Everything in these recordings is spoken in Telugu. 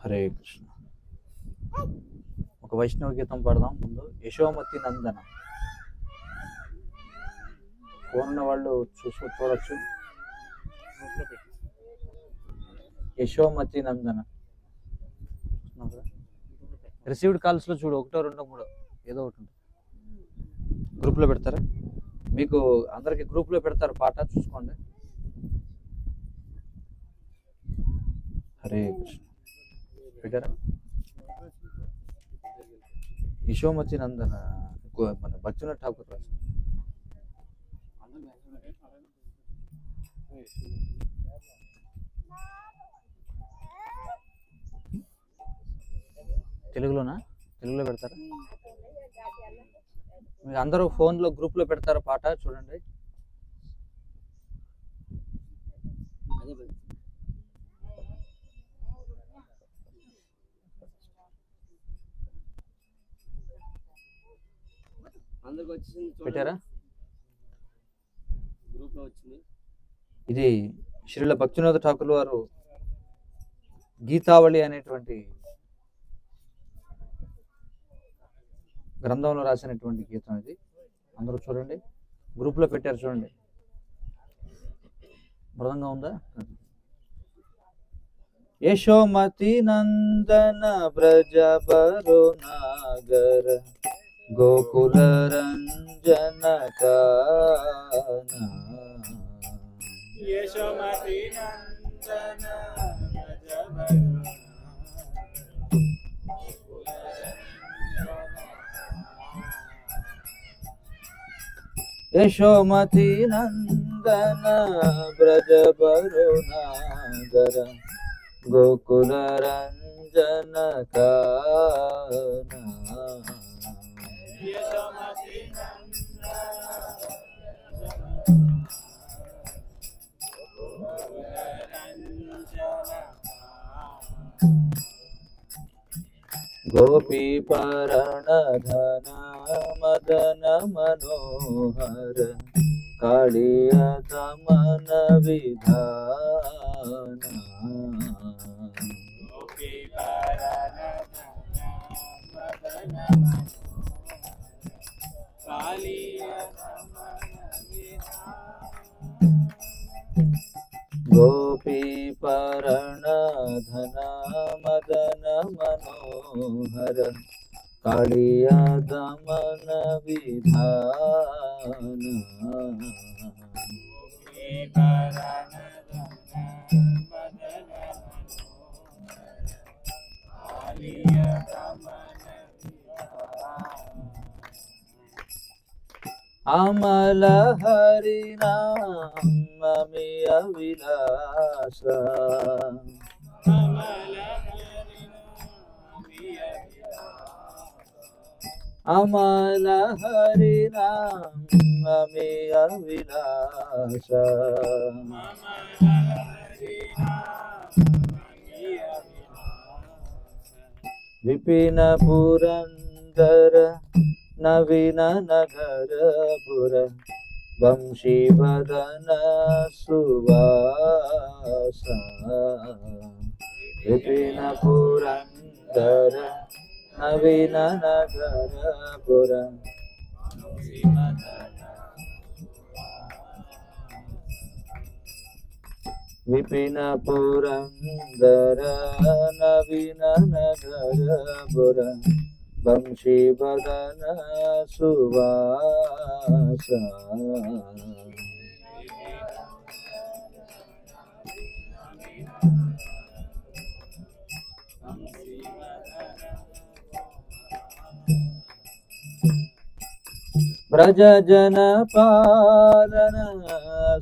హరే కృష్ణ. ఒక వైష్ణవ గీతం పాడదాం. ముందు యశోమతి నందన. ఫోన్ ఉన్న వాళ్ళు చూడొచ్చు. యశోమతి నందన. రిసీవ్డ్ కాల్స్ లో చూడు, 1, 2, 3 ఏదో ఒకటి ఉంటుంది. గ్రూప్ లో పెడతారా? మీకు అందరికి గ్రూప్ లో పెడతారు, పాట చూసుకోండి. హరే కృష్ణ. పెట్టారా? యశోమతి నందన మన బచ్చన ఠాకూర్ రాసిన. తెలుగులోనా? తెలుగులో పెడతారా? మీరు అందరూ ఫోన్లో గ్రూప్లో పెడతారా పాట? చూడండి. పెట్టారా? ఇది శ్రీల భక్తినాథ ఠాకూర్ వారు గీతావళి అనేటువంటి గ్రంథంలో రాసినటువంటి గీతం ఇది. అందరూ చూడండి, గ్రూప్లో పెట్టారు చూడండి. మృదంగా ఉందా? యశోమతి నందన బ్రజ బరు నాగర గోకుల రంజన కాన. యశోమతి నందన బ్రజ బరు యశోమతి నందన బ్రజ బరు నాగర గోకుల రంజన కాన. యశోమతి గోపీ పరణ ధన మదన మనోహర కాళీయ దమన విధాన. గోపీ పరణ మదన కాళీయ గోపీ పరణ ధన మదన మనోహర కాళీయ దమన విధాన. అమల హరినామమియ విలాస అమల హరినామమియ విలాస విపిన పురందర నవీన నగరపుర వంశీవదన సువాస. విపిన పురందర నవీన నగరపుర విపిన పురందర నవీన నగరపుర వంశీవదన సువాస. బ్రజ జన పాలన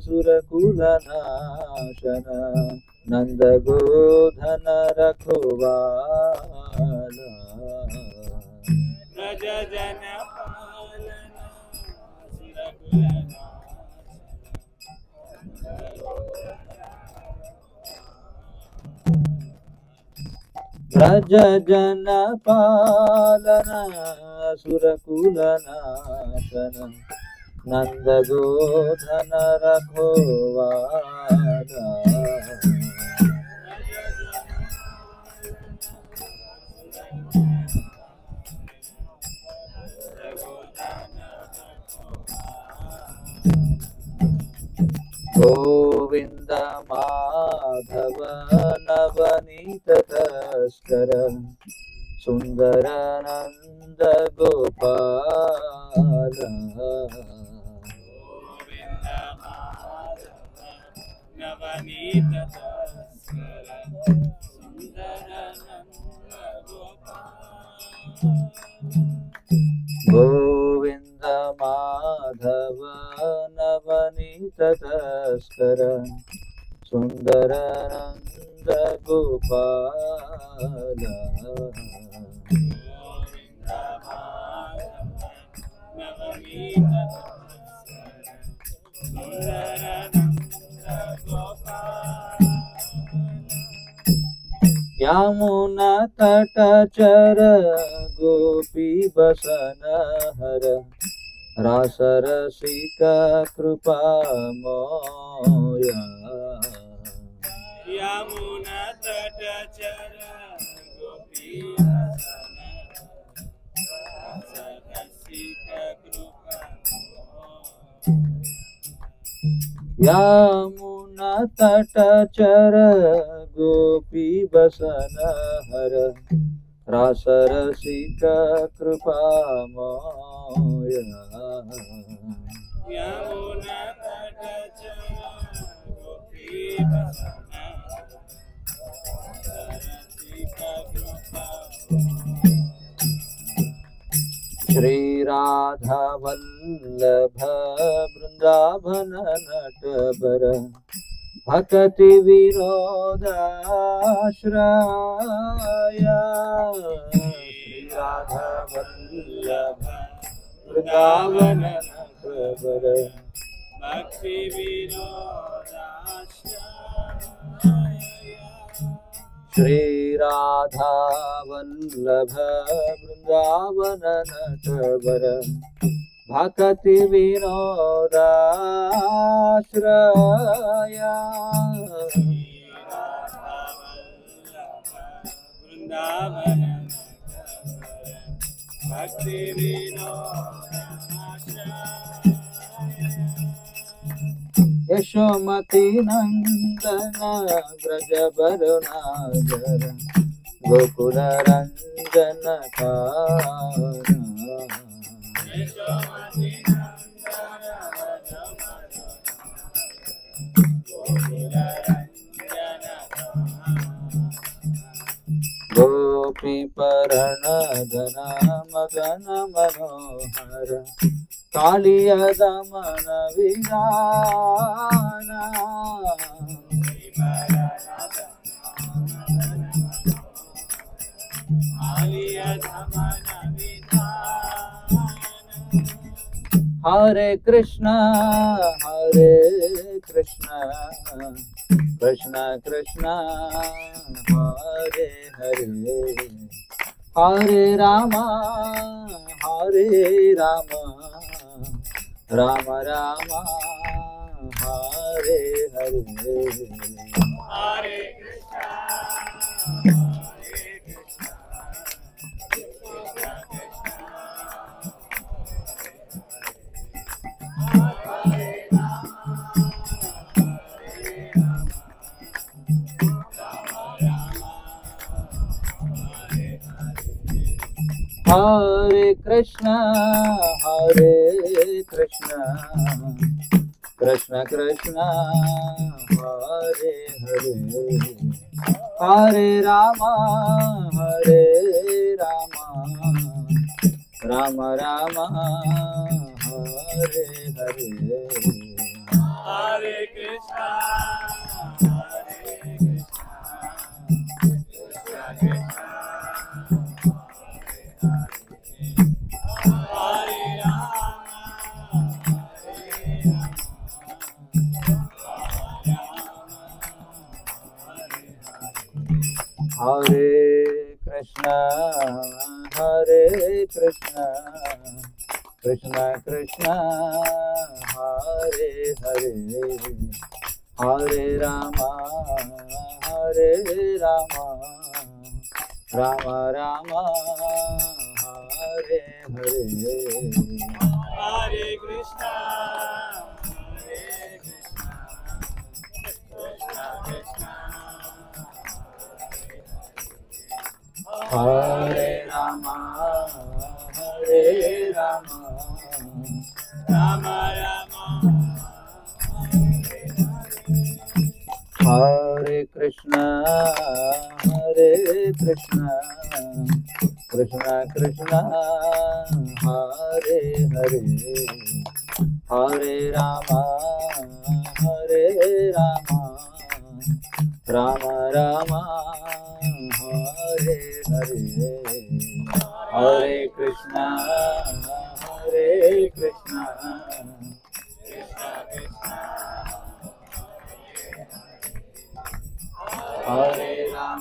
సురకుల నాశన నంద గోధన రఘువాల. బ్రజ జన పాలన సురకుల బ్రజ జన పాలన సురకుల నాశన नंदगोधन रखवाला गोविंद माधव नवनीत तस्कर सुंदर नंद गोपाल गोविंद माधव नवनीत तस्कर सुंदर नंद गोपाल गोविंद माधव नवनीत तस्कर सुंदर नंद गोपाल गोविंद माधव नवनीत तस्कर सुंदर नंद गोपाल यमुना तट चर गोपी बसन हर रास रसिक कृपा मोया यमुना तट चर गोपी रसिक कृपा यमुना तट चर गोपी बसन हर रास रसिक कृपा मोया यमुना तट चर गोपी बसन रसिक कृपा श्री राधा वल्लभ वृंदावन नटवर भक्ति विनोदाश्रय श्री राधा वल्लभ वृंदावन नटवर भक्ति विनोदाश्रय श्री राधा वल्लभ वृंदावन नटवर भक्ति विनोदाश्रय वृंदावन भक्ति विनोदाश्रय यशोमती नंदन ब्रज वरुणागर गोकुल रंजन गोपी परण घन मगन मनोहर कालिय दमन विधान हरे कृष्ण कृष्ण कृष्ण हरे हरे हरे राम राम राम हरे हरे हरे कृष्ण कृष्ण कृष्ण हरे हरे हरे राम राम राम हरे हरे हरे कृष्णा हरे Krishna Krishna Krishna Hare Hare Hare Ram Ram Ram Hare Hare Hare Krishna, Krishna Krishna, हरे राम Rama Rama, हरे कृष्ण कृष्ण कृष्ण हरे हरे हरे राम राम राम हरे हरे हरे कृष्ण हरे राम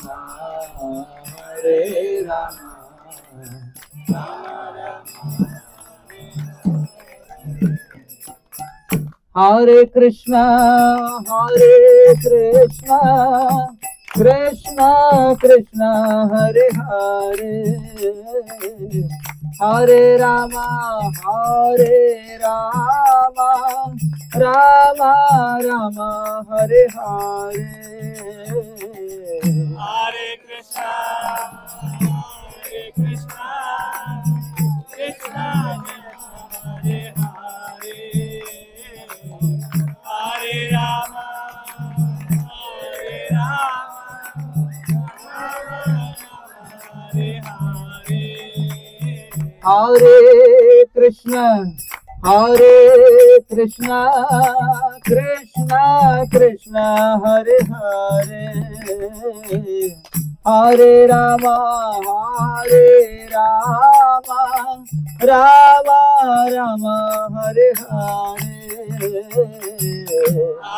हरे Krishna Krishna Krishna Hare Hare Hare Ram Ram Ram Hare Hare Hare Krishna, Krishna Krishna, Hare Hare, Hare Rama, Hare Hare. हरे Krishna Krishna Krishna Hare Hare Hare Ram Ram Ram Hare Hare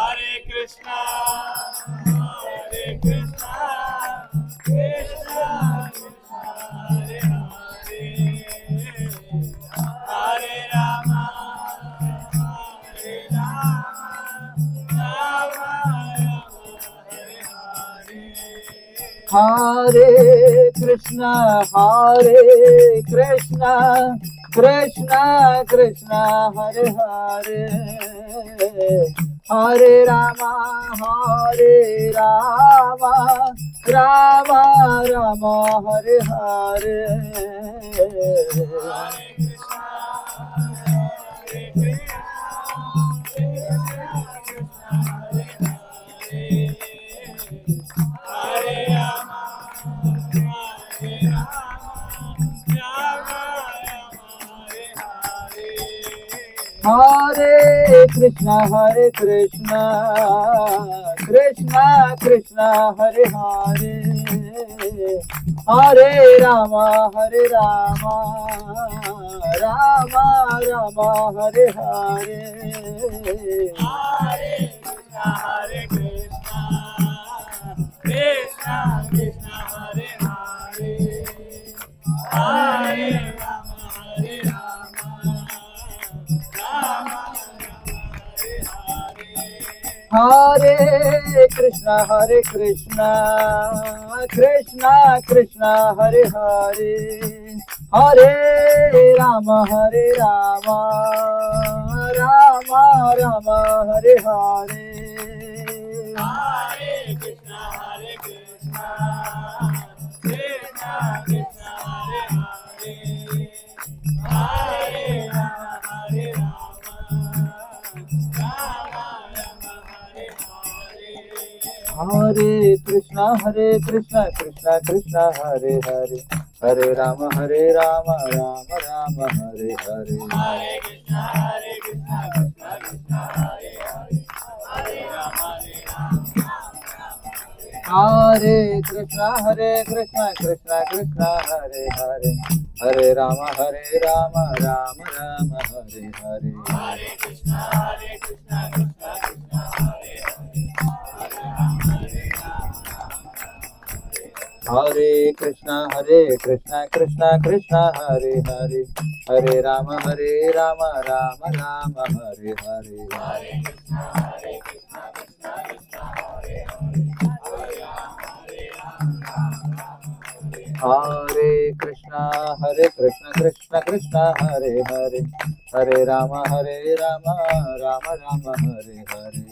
Hare Krishna, Krishna Krishna, Hare Hare, Hare Rama, Rama Hare Hare. हरे Krishna Krishna Krishna Hare Hare Hare Ram Ram Ram Hare Hare Hare Krishna Krishna Krishna Hare Hare Hare Ram Ram Ram Hare Hare Hare Krishna, Krishna Krishna, Hare Hare, Hare Rama, Rama Hare Hare. हरे Krishna Krishna Krishna Hare Hare Hare Ram Ram Ram Hare Hare Hare Krishna, Krishna Krishna, Hare Hare, Hare Rama, Rama Hare Hare. हरे Krishna Krishna Krishna Hare Hare Hare Ram Ram Ram Hare Hare Hare Krishna, Krishna Krishna, Hare Hare, Hare Rama, हरे Krishna Krishna Krishna Hare Hare Hare Ram Ram Ram Hare Hare Hare Krishna, Krishna Krishna, Hare Hare, Hare Rama, हरे कृष्ण कृष्ण कृष्ण हरे हरे హరే రామ రామ రామ హరే హరే హరే కృష్ణ కృష్ణ కృష్ణ హరే హరే హరే రామ రామ రామ హరే హరే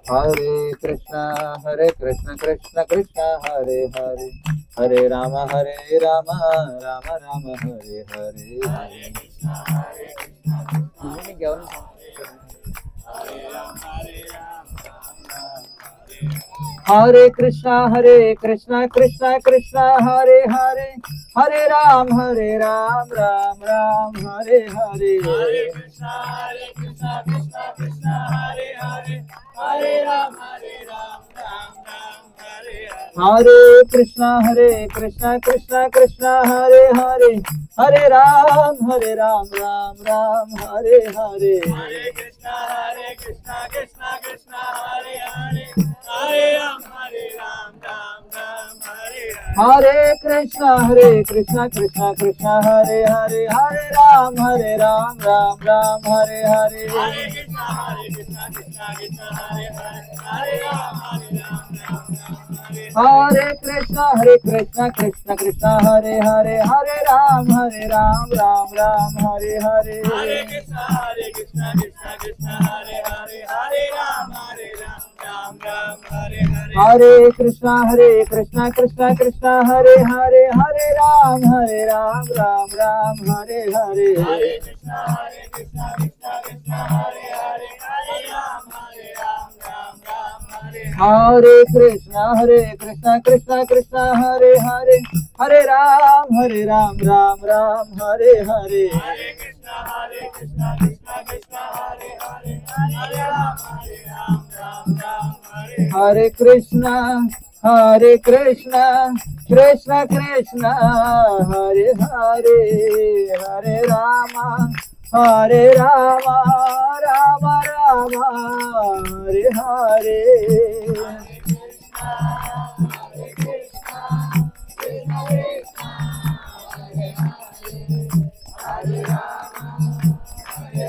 హరే కృష్ణ కృష్ణ కృష్ణ హరే హరే హరే రామ రామ రామ హరే హరే హరే కృష్ణ కృష్ణ కృష్ణ హరే హరే హరే రామ రామ రామ హరే హరే హరే కృష్ణ కృష్ణ కృష్ణ హరే హరే హరే రామ రామ రామ హరే హరే హరే కృష్ణ కృష్ణ హరే హరే హరే రామ రామ రామ హరే హరే హరే కృష్ణ కృష్ణ హరే హరే హరే రామ రామ రామ హరే హరే హరే కృష్ణ కృష్ణ హరే హరే హరే రామ రామ రామ హరే హరే హరే కృష్ణ కృష్ణ హరే హరే హరే రామ రామ రామ హరే హరే హరే కృష్ణ కృష్ణ కృష్ణ హరే హరే హరే రామ రామ రామ హరే హరే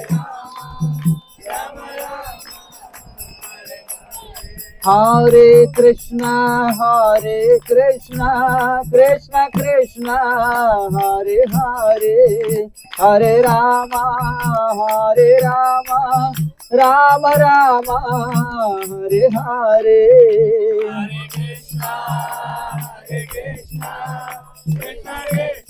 హరే కృష్ణ కృష్ణ కృష్ణ హరే హరే హరే రామ రామ రామ హరే హరే హరే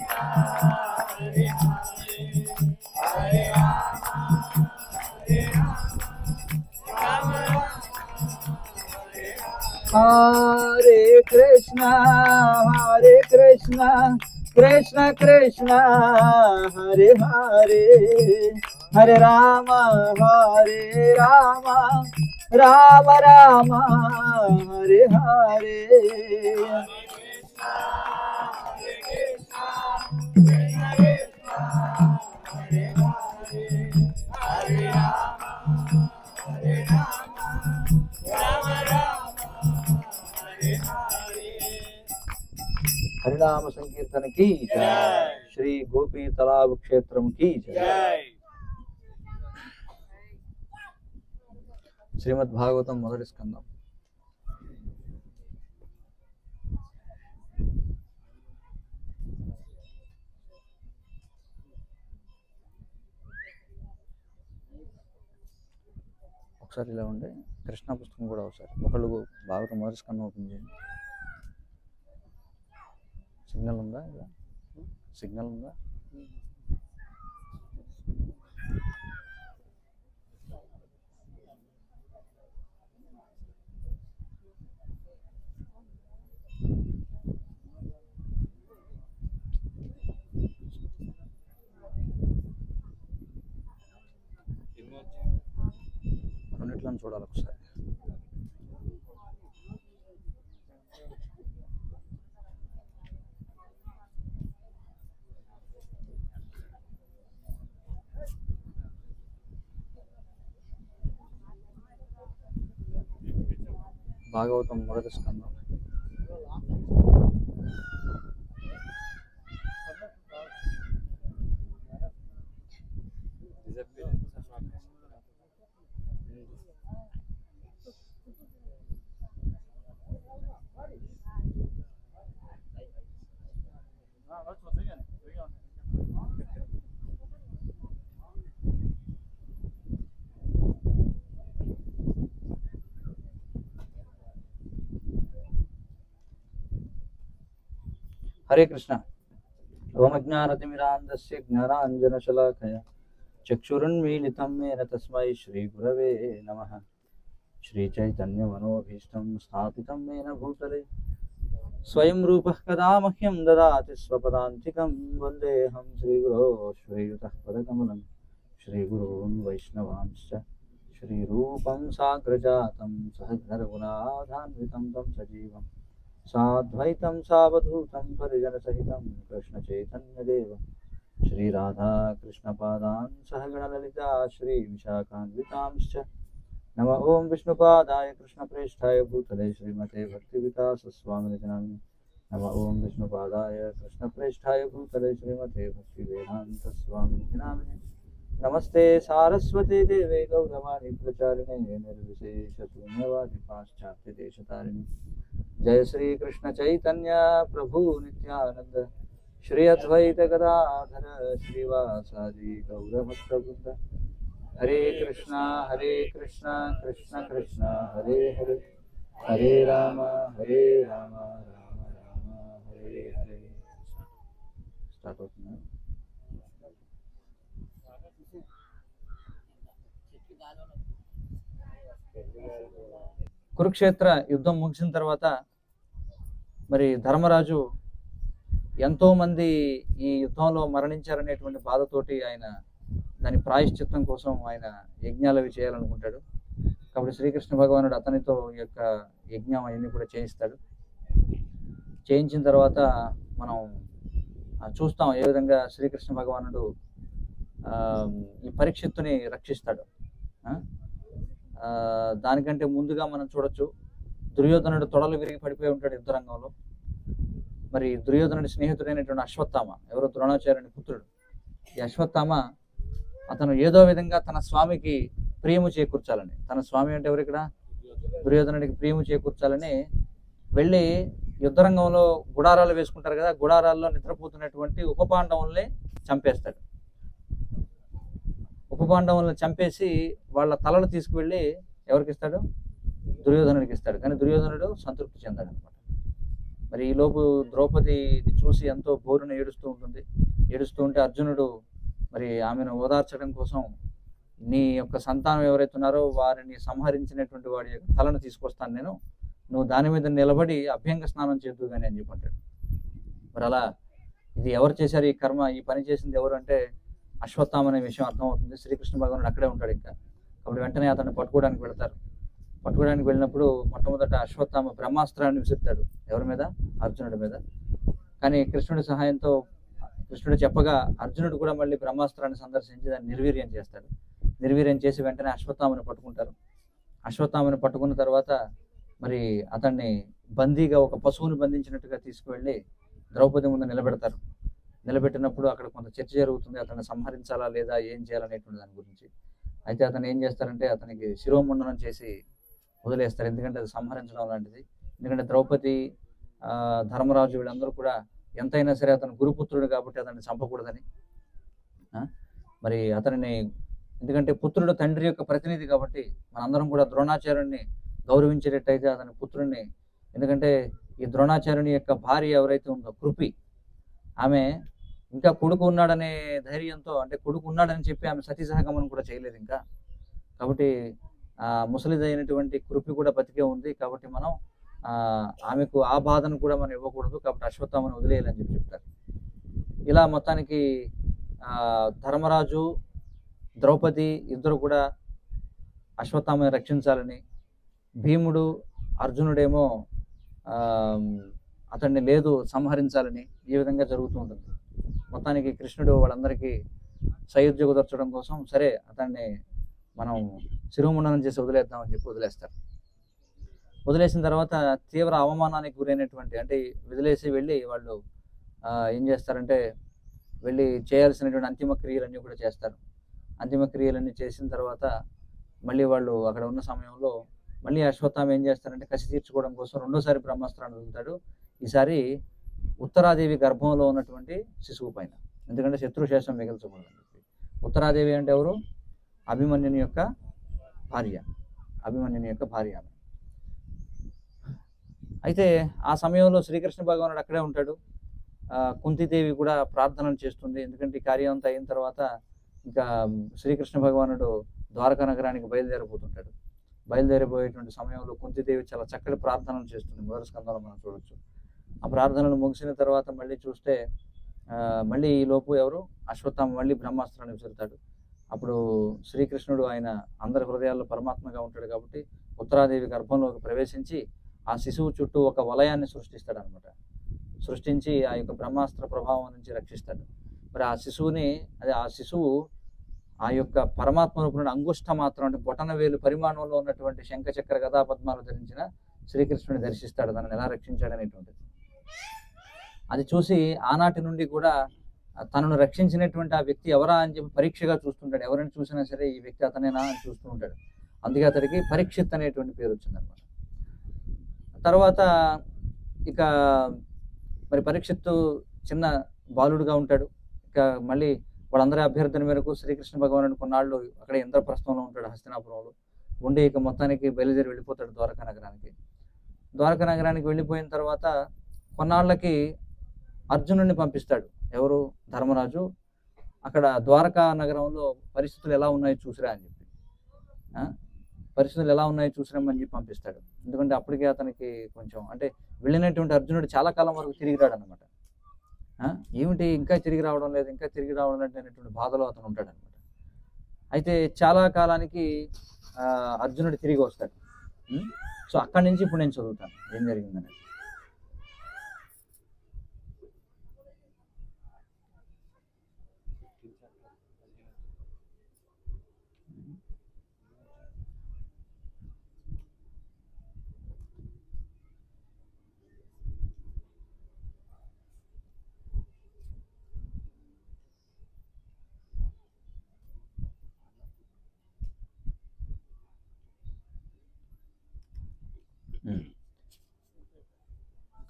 కృష్ణ కృష్ణ హరే హరే హరే రామ రామ రామ హరే హరే హరినామ సంకీర్తన की जय श्री गोपी तालाब क्षेत्रम की जय శ్రీమద్ భాగవతం మొదటి స్కందం ఒకసారి ఇలా ఉండే కృష్ణ పుస్తకం కూడా ఒకసారి ఒకళ్ళు భాగవతం మొదటి స్కందం ఓపెన్ చేయండి సిగ్నల్ ఉందా సిగ్నల్ ఉందా రెండిట్లను చూడాలి ఒకసారి భాగవతం మొదటి స్కందం. హరే కృష్ణ. ఓమజ్ఞానతిమిరాంధస్య జ్ఞానాంజనశలాకయ చక్షురున్మీలితం మేన తస్మై శ్రీగురవే నమః. శ్రీచైతన్యమనోభీష్టం స్థాపితం మేన భూతలే స్వయం రూపః కదా మహ్యం దదాతి స్వపదాంతికం. వందేహం శ్రీగురో శ్రీయుతః పదకమలం శ్రీగురూన్ వైష్ణవాంశ్చ శ్రీరూపం సాగ్రజాతం సహగణరఘునాథాన్వితం తం సజీవం సాద్వైతం సావధూతం పరిజనసహితం కృష్ణచైతన్యదేవం శ్రీరాధాకృష్ణపాదాన్ సహగణలలితా శ్రీవిశాఖాన్వితాంశ్చ. నమ ఓం విష్ణుపాదాయ కృష్ణప్రేష్ఠాయ భూతలే శ్రీమతే భక్తివికాసస్వామినితి నామినే. నమ ఓం విష్ణుపాదాయ కృష్ణప్రేష్ఠాయ భూతలే శ్రీమతే భక్తివేదాంతస్వామినితి నామినే. నమస్తే సారస్వతే దేవే గౌరవాణి ప్రచారిణే నిర్విశేషశూన్యవాది పాశ్చాత్యదేశతారిణి. జయ శ్రీ కృష్ణ చైతన్య ప్రభు నిత్యానంద శ్రీ అద్వైత గదాధర శ్రీవాసాది గౌరభక్తవృంద. హరే కృష్ణ కృష్ణ కృష్ణ హరే హరే హరే రామ రామ రామ హరే హరే. స్టార్ట్ అవుతుంది. కురుక్షేత్ర యుద్ధం ముగిసిన తర్వాత మరి ధర్మరాజు ఎంతో మంది ఈ యుద్ధంలో మరణించారనేటువంటి బాధతోటి ఆయన దాని ప్రాయశ్చిత్తం కోసం ఆయన యజ్ఞాలు అవి చేయాలనుకుంటాడు. కాబట్టి శ్రీకృష్ణ భగవానుడు అతనితో ఈ యొక్క యజ్ఞం అవన్నీ కూడా చేయిస్తాడు. చేయించిన తర్వాత మనం చూస్తాం ఏ విధంగా శ్రీకృష్ణ భగవానుడు ఈ పరీక్షిత్తుని రక్షిస్తాడు. దానికంటే ముందుగా మనం చూడొచ్చు, దుర్యోధనుడు తొడలు విరిగి పడిపోయి ఉంటాడు యుద్ధరంగంలో. మరి దుర్యోధనుడి స్నేహితుడైనటువంటి అశ్వత్థామ, ఎవరో ద్రోణాచార్యుని పుత్రుడు, ఈ అశ్వత్థామ అతను ఏదో విధంగా తన స్వామికి ప్రియము చేకూర్చాలని, తన స్వామి అంటే ఎవరు ఇక్కడ, దుర్యోధనుడికి ప్రియము చేకూర్చాలని వెళ్ళి యుద్ధరంగంలో గుడారాలు వేసుకుంటారు కదా, గుడారాల్లో నిద్రపోతున్నటువంటి ఉపపాండవుల్ని చంపేస్తాడు. ఉపపాండవులను చంపేసి వాళ్ళ తలలు తీసుకువెళ్ళి ఎవరికి ఇస్తాడు, దుర్యోధనుడికి ఇస్తాడు. కానీ దుర్యోధనుడు సంతృప్తి చెందాడు అనమాట. మరి ఈలోపు ద్రౌపది ఇది చూసి ఎంతో బోరున ఏడుస్తూ ఉంటుంది. ఏడుస్తూ ఉంటే అర్జునుడు మరి ఆమెను ఓదార్చడం కోసం, నీ యొక్క సంతానం ఎవరైతే ఉన్నారో వారిని సంహరించినటువంటి వాడి యొక్క తలను తీసుకొస్తాను నేను, నువ్వు దాని మీద నిలబడి అభ్యంగ స్నానం చేద్దు కానీ అని చెప్పంటాడు. మరి అలా ఇది ఎవరు చేశారు ఈ కర్మ, ఈ పని చేసింది ఎవరు అంటే అశ్వత్థామ అనే విషయం అర్థమవుతుంది. శ్రీకృష్ణ భగవానుడు అక్కడే ఉంటాడు ఇంకా. కాబట్టి వెంటనే అతన్ని పట్టుకోవడానికి వెళతారు. పట్టుకోవడానికి వెళ్ళినప్పుడు మొట్టమొదట అశ్వత్థామ బ్రహ్మాస్త్రాన్ని విసురుతాడు. ఎవరి మీద, అర్జునుడి మీద. కానీ కృష్ణుడి సహాయంతో, కృష్ణుడు చెప్పగా అర్జునుడు కూడా మళ్ళీ బ్రహ్మాస్త్రాన్ని సందర్శించి దాన్ని నిర్వీర్యం చేస్తాడు. నిర్వీర్యం చేసి వెంటనే అశ్వత్థామని పట్టుకుంటారు. అశ్వత్థామని పట్టుకున్న తర్వాత మరి అతన్ని బందీగా, ఒక పశువుని బంధించినట్టుగా తీసుకువెళ్ళి ద్రౌపది ముందు నిలబెడతారు. నిలబెట్టినప్పుడు అక్కడ కొంత చర్చ జరుగుతుంది, అతన్ని సంహరించాలా లేదా, ఏం చేయాలనేటువంటి దాని గురించి. అయితే అతను ఏం చేస్తారంటే అతనికి శిరోముండనం చేసి వదిలేస్తారు. ఎందుకంటే అది సంహరించడం లాంటిది. ఎందుకంటే ద్రౌపది, ధర్మరాజు వీళ్ళందరూ కూడా ఎంతైనా సరే అతను గురుపుత్రుడు కాబట్టి అతన్ని చంపకూడదని, మరి అతనిని, ఎందుకంటే పుత్రుడు తండ్రి యొక్క ప్రతినిధి కాబట్టి మనందరం కూడా ద్రోణాచార్యుడిని గౌరవించేటట్టయితే అతని పుత్రుడిని, ఎందుకంటే ఈ ద్రోణాచార్యుని యొక్క భార్య ఎవరైతే ఉందో కృపి, ఆమె ఇంకా కొడుకు ఉన్నాడనే ధైర్యంతో, అంటే కొడుకు ఉన్నాడని చెప్పి ఆమె సతీ సహగమనం కూడా చేయలేదు ఇంకా. కాబట్టి ముసలిదైనటువంటి కృపి కూడా బతికే ఉంది. కాబట్టి మనం ఆమెకు ఆ బాధను కూడా మనం ఇవ్వకూడదు. కాబట్టి అశ్వత్థామను వదిలేయాలని చెప్పి చెప్తారు. ఇలా మొత్తానికి ధర్మరాజు, ద్రౌపది ఇద్దరు కూడా అశ్వత్థామని రక్షించాలని, భీముడు, అర్జునుడేమో అతన్ని లేదు సంహరించాలని ఈ విధంగా జరుగుతూ ఉంటుంది. మొత్తానికి కృష్ణుడు వాళ్ళందరికీ సయోధ్య కుదర్చడం కోసం సరే అతన్ని మనం శిరోముండనం చేసి వదిలేద్దామని చెప్పి వదిలేస్తారు. వదిలేసిన తర్వాత తీవ్ర అవమానానికి గురైనటువంటి, అంటే వదిలేసి వెళ్ళి వాళ్ళు ఏం చేస్తారంటే వెళ్ళి చేయాల్సినటువంటి అంతిమ క్రియలన్నీ కూడా చేస్తారు. అంతిమ క్రియలన్నీ చేసిన తర్వాత మళ్ళీ వాళ్ళు అక్కడ ఉన్న సమయంలో మళ్ళీ అశ్వత్థామ ఏం చేస్తారంటే కసి తీర్చుకోవడం కోసం రెండోసారి బ్రహ్మాస్త్రాన్ని వదులుతాడు. ఈసారి ఉత్తరాదేవి గర్భంలో ఉన్నటువంటి శిశువు పైన, ఎందుకంటే శత్రుశేషం మిగల్చకూడదని చెప్పి. ఉత్తరాదేవి అంటే ఎవరు? అభిమన్యుని యొక్క భార్య, అభిమన్యుని యొక్క భార్య. అయితే ఆ సమయంలో శ్రీకృష్ణ భగవానుడు అక్కడే ఉంటాడు. కుంతిదేవి కూడా ప్రార్థనలు చేస్తుంది. ఎందుకంటే ఈ కార్యం అంతా అయిన తర్వాత ఇంకా శ్రీకృష్ణ భగవానుడు ద్వారకా నగరానికి బయలుదేరిపోతుంటాడు. బయలుదేరిపోయేటువంటి సమయంలో కుంతిదేవి చాలా చక్కటి ప్రార్థనలు చేస్తుంది. మొదటి స్కందంలో మనం చూడొచ్చు. ఆ ప్రార్థనలు ముగిసిన తర్వాత మళ్ళీ చూస్తే మళ్ళీ ఈ లోపు ఎవరు? అశ్వత్థామ మళ్ళీ బ్రహ్మాస్త్రాన్ని విసురుతాడు. అప్పుడు శ్రీకృష్ణుడు ఆయన అందరి హృదయాల్లో పరమాత్మగా ఉంటాడు కాబట్టి ఉత్తరాదేవి గర్భంలోకి ప్రవేశించి ఆ శిశువు చుట్టూ ఒక వలయాన్ని సృష్టిస్తాడు అనమాట. సృష్టించి ఆ యొక్క బ్రహ్మాస్త్ర ప్రభావం నుంచి రక్షిస్తాడు. మరి ఆ శిశువుని, అదే ఆ శిశువు ఆ యొక్క పరమాత్మ రూపున అంగుష్ట మాత్రం, అంటే బొటన వేలు పరిమాణంలో ఉన్నటువంటి శంఖ చక్ర గదా పద్మాలు ధరించిన శ్రీకృష్ణుని దర్శిస్తాడు. తనని ఎలా రక్షించాడనేటువంటిది అది చూసి ఆనాటి నుండి కూడా తనను రక్షించినటువంటి ఆ వ్యక్తి ఎవరా అని చెప్పి పరీక్షగా చూస్తుంటాడు. ఎవరిని చూసినా సరే ఈ వ్యక్తి అతనేనా అని చూస్తూ ఉంటాడు. అందుకే అతడికి పరీక్షిత్ అనేటువంటి పేరు వచ్చిందనమాట. తర్వాత ఇక మరి పరీక్షిత్తు చిన్న బాలుడుగా ఉంటాడు. ఇక మళ్ళీ వాళ్ళందరి అభ్యర్థన మేరకు శ్రీకృష్ణ భగవానుడు కొన్నాళ్ళు అక్కడ ఇంద్రప్రస్థంలో ఉంటాడు, హస్తినాపురంలో ఉండి ఇక మొత్తానికి బయలుదేరి వెళ్ళిపోతాడు ద్వారకా నగరానికి. ద్వారకా నగరానికి వెళ్ళిపోయిన తర్వాత కొన్నాళ్ళకి అర్జునుడిని పంపిస్తాడు. ఎవరు? ధర్మరాజు. అక్కడ ద్వారకా నగరంలో పరిస్థితులు ఎలా ఉన్నాయో చూసిరా అని చెప్పి, పరిస్థితులు ఎలా ఉన్నాయో చూసిరామని చెప్పి పంపిస్తాడు. ఎందుకంటే అప్పటికే అతనికి కొంచెం, అంటే వెళ్ళినటువంటి అర్జునుడు చాలా కాలం వరకు తిరిగి రాడనమాట. ఏమిటి ఇంకా తిరిగి రావడం లేదు, ఇంకా తిరిగి రావడం లేదు అనేటువంటి బాధలో అతను ఉంటాడనమాట. అయితే చాలా కాలానికి అర్జునుడు తిరిగి వస్తాడు. సో అక్కడి నుంచి ఇప్పుడు నేను చదువుతాను ఏం జరిగిందనేది.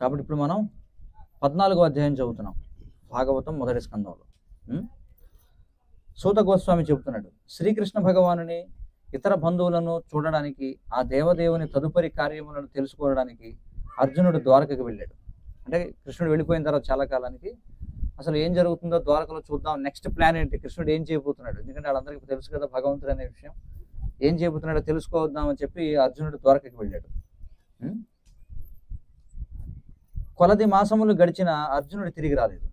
కాబట్టి ఇప్పుడు మనం 14వ అధ్యాయం చదువుతున్నాం భాగవతం మొదటి స్కందంలో. సూత గోస్వామి చెబుతున్నాడు, శ్రీకృష్ణ భగవానుని ఇతర బంధువులను చూడడానికి, ఆ దేవదేవుని తదుపరి కార్యములను తెలుసుకోవడానికి అర్జునుడు ద్వారకకి వెళ్ళాడు. అంటే కృష్ణుడు వెళ్ళిపోయిన తర్వాత చాలా కాలానికి అసలు ఏం జరుగుతుందో ద్వారకలో చూద్దాం, నెక్స్ట్ ప్లాన్ ఏంటి, కృష్ణుడు ఏం చేయబోతున్నాడు, ఎందుకంటే వాళ్ళందరికీ తెలుసు కదా భగవంతుడు అనే విషయం, ఏం చేయబోతున్నాడో తెలుసుకోవద్దామని చెప్పి అర్జునుడు ద్వారకకి వెళ్ళాడు. కొలది మాసములు గడిచిన అర్జునుడు తిరిగి రాలేదు.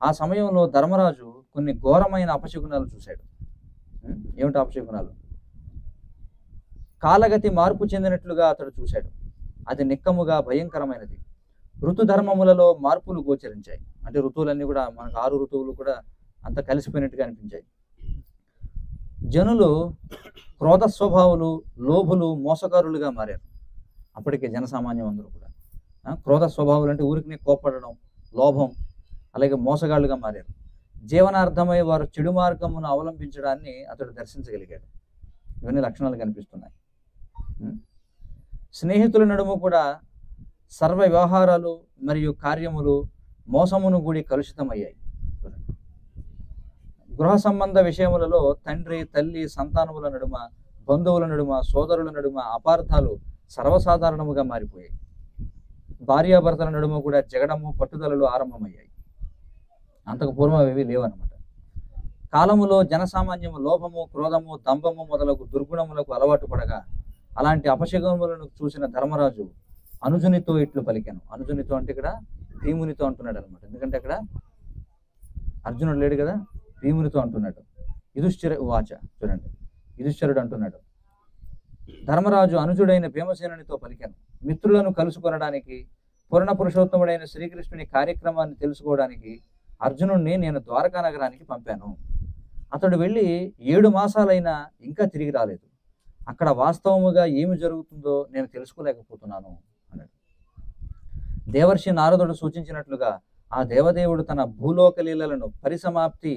ఆ సమయంలో ధర్మరాజు కొన్ని ఘోరమైన అపశకునాలు చూశాడు. ఏమిటి అపశకునాలు? కాలగతి మార్పు చెందినట్లుగా అతడు చూశాడు. అది నిక్కముగా భయంకరమైనది. ఋతుధర్మములలో మార్పులు గోచరించాయి. అంటే ఋతువులన్నీ కూడా మనకు 6 ఋతువులు కూడా అంత కలిసిపోయినట్టుగా అనిపించాయి. జనులు క్రోధ స్వభావులు, లోభులు, మోసగారులుగా మారారు. అప్పటికే జనసామాన్యం అందరూ కూడా క్రోధ స్వభావాలు అంటే ఊరికి కోపడడం, లోభం, అలాగే మోసగాళ్ళుగా మారారు. జీవనార్థమై వారు చెడు మార్గమును అవలంబించడాన్ని అతడు దర్శించగలిగాడు. ఇవన్నీ లక్షణాలు కనిపిస్తున్నాయి. స్నేహితుల నడుము కూడా సర్వ వ్యవహారాలు మరియు కార్యములు మోసమును కూడి కలుషితమయ్యాయి. గృహ సంబంధ విషయములలో తండ్రి, తల్లి, సంతానముల నడుమ, బంధువుల నడుమ, సోదరుల నడుమ అపార్థాలు సర్వసాధారణముగా మారిపోయాయి. భార్యాభర్తల నడుమ కూడా జగడము, పట్టుదలలు ఆరంభమయ్యాయి. అంతకు పూర్వం అవి లేవన్నమాట. కాలములో జనసామాన్యము లోభము, క్రోధము, దంభము మొదలగు దుర్గుణములకు అలవాటు పడగా అలాంటి అపశకునములను చూసిన ధర్మరాజు అనుజునితో ఇట్లు పలికాను. అనుజునితో అంటే ఇక్కడ భీమునితో అంటున్నాడు అనమాట. ఎందుకంటే అక్కడ అర్జునుడు లేడు కదా, భీమునితో అంటున్నాడు. యుధిష్ఠిర వాచ, చూడండి, యుధిష్ఠిరుడు అంటున్నాడు, ధర్మరాజు అనుజుడైన భీమసేనునితో పలికాను. మిత్రులను కలుసుకొనడానికి, పూర్ణ పురుషోత్తముడైన శ్రీకృష్ణుని కార్యక్రమాన్ని తెలుసుకోవడానికి అర్జునుడిని నేను ద్వారకా నగరానికి పంపాను. అతడు వెళ్ళి 7 మాసాలైనా ఇంకా తిరిగి రాలేదు. అక్కడ వాస్తవముగా ఏమి జరుగుతుందో నేను తెలుసుకోలేకపోతున్నాను అన్నాడు. దేవర్షి నారదుడు సూచించినట్లుగా ఆ దేవదేవుడు తన భూలోక లీలలను పరిసమాప్తి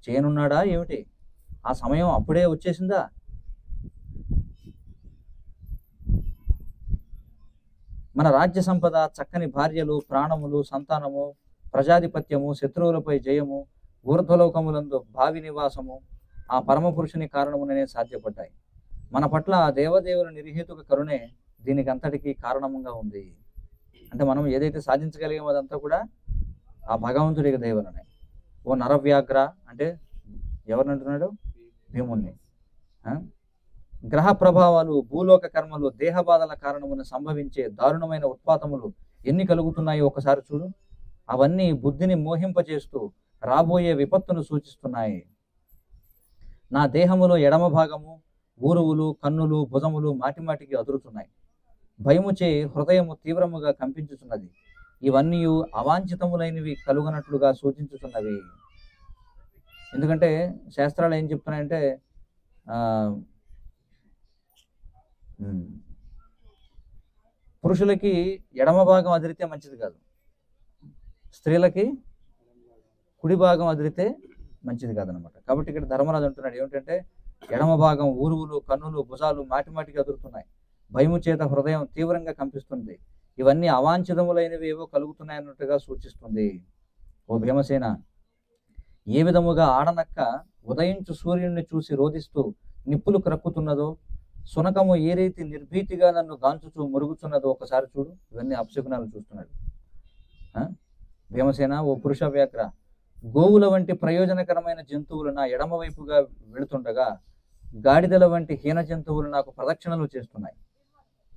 చేయనున్నాడా ఏమిటి? ఆ సమయం అప్పుడే వచ్చేసిందా? మన రాజ్య సంపద, చక్కని భార్యలు, ప్రాణములు, సంతానము, ప్రజాధిపత్యము, శత్రువులపై జయము, ఊర్ధ్వలోకములందు భావి నివాసము ఆ పరమపురుషుని కారణముననే సాధ్యపడ్డాయి. మన పట్ల ఆ దేవదేవుల నిర్హేతుక కరుణే దీనికి అంతటికీ కారణంగా ఉంది. అంటే మనం ఏదైతే సాధించగలిగామో అదంతా కూడా ఆ భగవంతుడికి దయవలనే. ఓ నరవ్యాఘ్ర అంటే ఎవరిని అంటున్నాడు? భీముణ్ణి. గ్రహ ప్రభావాలు, భూలోక కర్మలు, దేహబాధల కారణమున సంభవించే దారుణమైన ఉత్పాతములు ఎన్ని కలుగుతున్నాయో ఒకసారి చూడు. అవన్నీ బుద్ధిని మోహింపచేస్తూ రాబోయే విపత్తును సూచిస్తున్నాయి. నా దేహములో ఎడమ భాగము, ఊరువులు, కన్నులు, భుజములు మాటిమాటికి అదురుతున్నాయి. భయముచే హృదయము తీవ్రముగా కంపించుచున్నది. ఇవన్నీ అవాంఛితములైనవి కలుగునట్లుగా సూచించుచున్నవి. ఎందుకంటే శాస్త్రాలు ఏం చెప్తున్నాయంటే పురుషులకి ఎడమ భాగం అదిరితే మంచిది కాదు, స్త్రీలకి కుడి భాగం అదిరితే మంచిది కాదనమాట. కాబట్టి ఇక్కడ ధర్మరాజు అంటున్నాడు ఏమిటంటే ఎడమ భాగం, ఊరువులు, కన్నులు, భుజాలు మాటిమాటికి అదురుతున్నాయి. భయము చేత హృదయం తీవ్రంగా కంపిస్తుంది. ఇవన్నీ అవాంఛితములైనవి ఏవో కలుగుతున్నాయి అన్నట్టుగా సూచిస్తుంది. ఓ భీమసేన, ఏ విధముగా ఆడనక్క ఉదయించు సూర్యుడిని చూసి రోధిస్తూ నిప్పులు క్రక్కుతున్నదో, సునకము ఏ రీతి నిర్భీతిగా నన్ను గాంచుచూ మురుగుతున్నదో ఒకసారి చూడు. ఇవన్నీ అపశకునాలు చూస్తున్నాడు. భీమసేన, ఓ పురుష వ్యాఘ్ర, గోవుల వంటి ప్రయోజనకరమైన జంతువులు నా ఎడమ వైపుగా వెళుతుండగా గాడిదల వంటి హీన జంతువులు నాకు ప్రదక్షిణలు చేస్తున్నాయి.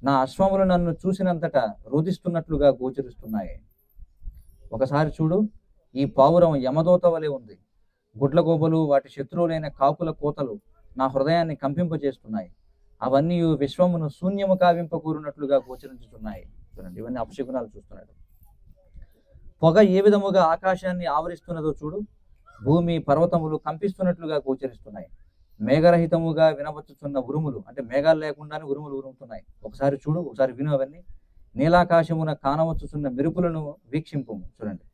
నా అశ్వములు నన్ను చూసినంతటా రోధిస్తున్నట్లుగా గోచరిస్తున్నాయి. ఒకసారి చూడు, ఈ పావురం యమదూత వలె ఉంది. గుడ్లగోబలు, వాటి శత్రువులైన కాకుల కోతలు నా హృదయాన్ని కంపింపజేస్తున్నాయి. అవన్నీ విశ్వమును శూన్యము కావింపకూరినట్లుగా గోచరించుతున్నాయి. చూడండి, ఇవన్నీ అపశకునాలు చూస్తున్నాడు. పొగ ఏ విధముగా ఆకాశాన్ని ఆవరిస్తున్నదో చూడు. భూమి, పర్వతములు కంపిస్తున్నట్లుగా గోచరిస్తున్నాయి. మేఘరహితముగా వినవచ్చుచున్న ఉరుములు, అంటే మేఘాలు లేకుండానే ఉరుములు ఉరుముతున్నాయి. ఒకసారి చూడు, ఒకసారి విను అవన్నీ. నీలాకాశమున కానవచ్చుచున్న మెరుపులను వీక్షింపు. చూడండి,